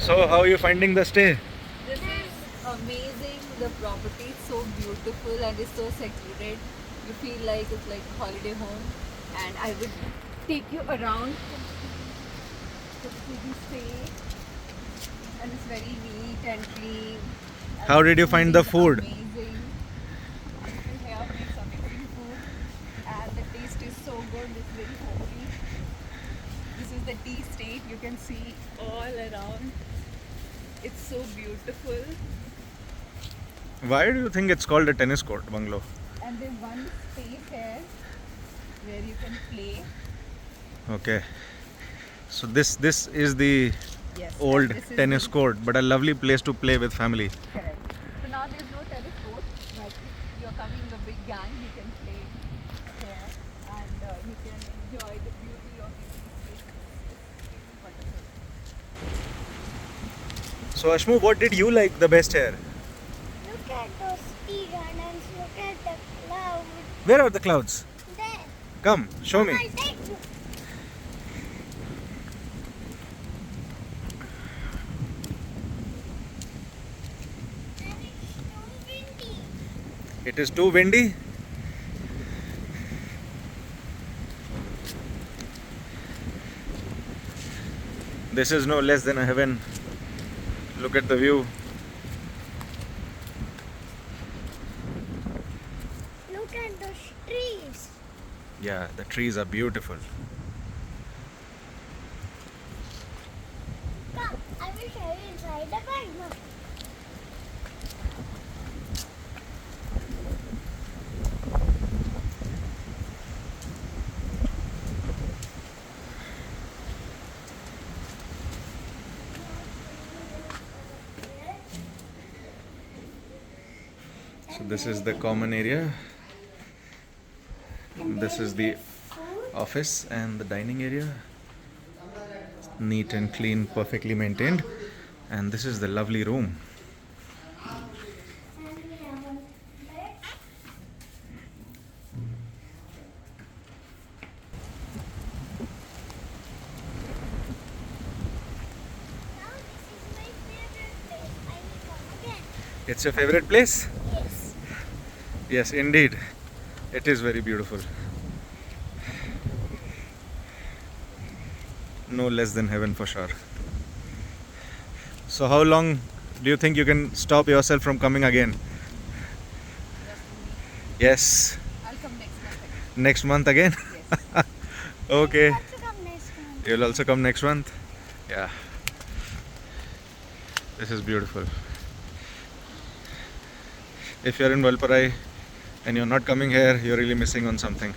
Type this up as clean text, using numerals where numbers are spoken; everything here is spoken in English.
So how are you finding the stay? This is amazing. The property is so beautiful and it's so secluded. You feel like it's like a holiday home. And I would take you around to see the stay. And it's very neat and clean. And How did you find the is food? Amazing. People here makes amazing food. And the taste is so good. It's very homely. This is the tea estate. You can see all around. It's so beautiful. Why do you think it's called a tennis court bungalow? And there's one space here where you can play. Okay. So this is the Yes. old this is tennis the- court, but a lovely place to play with family. Correct. So now there's no tennis court, but if you're coming in a big gang, you can play here and you can enjoy the beauty of the space. It's wonderful. So Ashmu, what did you like the best here? Look at those tea gardens, look at the clouds. Where are the clouds? There. Come, show me. I'll take you. And it's so windy. It is too windy. This is no less than a heaven. Look at the view. Look at those trees. Yeah, the trees are beautiful. Come, I will show you inside the garden. So this is the common area. This is the office and the dining area. Neat and clean, perfectly maintained. And this is the lovely room. And we have a bed. Now this is my favorite place. I will come again. It's your favorite place? Yes. Yes, indeed. It is very beautiful. No less than heaven for sure. So, how long do you think you can stop yourself from coming again? Yes. I'll come next month. Next month again? Yes. Okay. You have to come next month. You'll also come next month? Yeah. This is beautiful. If you're in Valparai and you're not coming here, you're really missing on something.